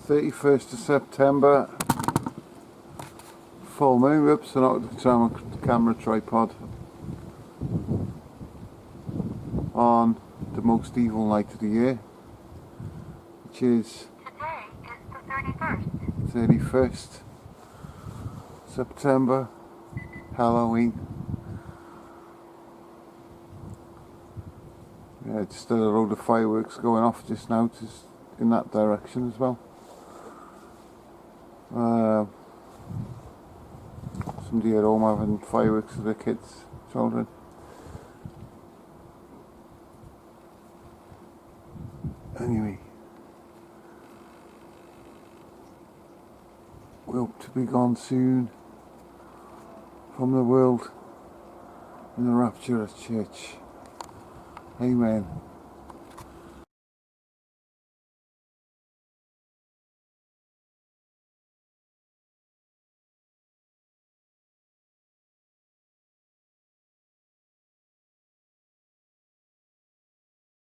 31st of September, full moon. Whoops, so not the camera tripod on the most evil night of the year, which is today is the 31st. 31st September, Halloween. Yeah, just a load of fireworks going off just now, just in that direction as well. Somebody at home having fireworks with their kids, children. Anyway, we hope to be gone soon from the world in the rapture of church. Amen.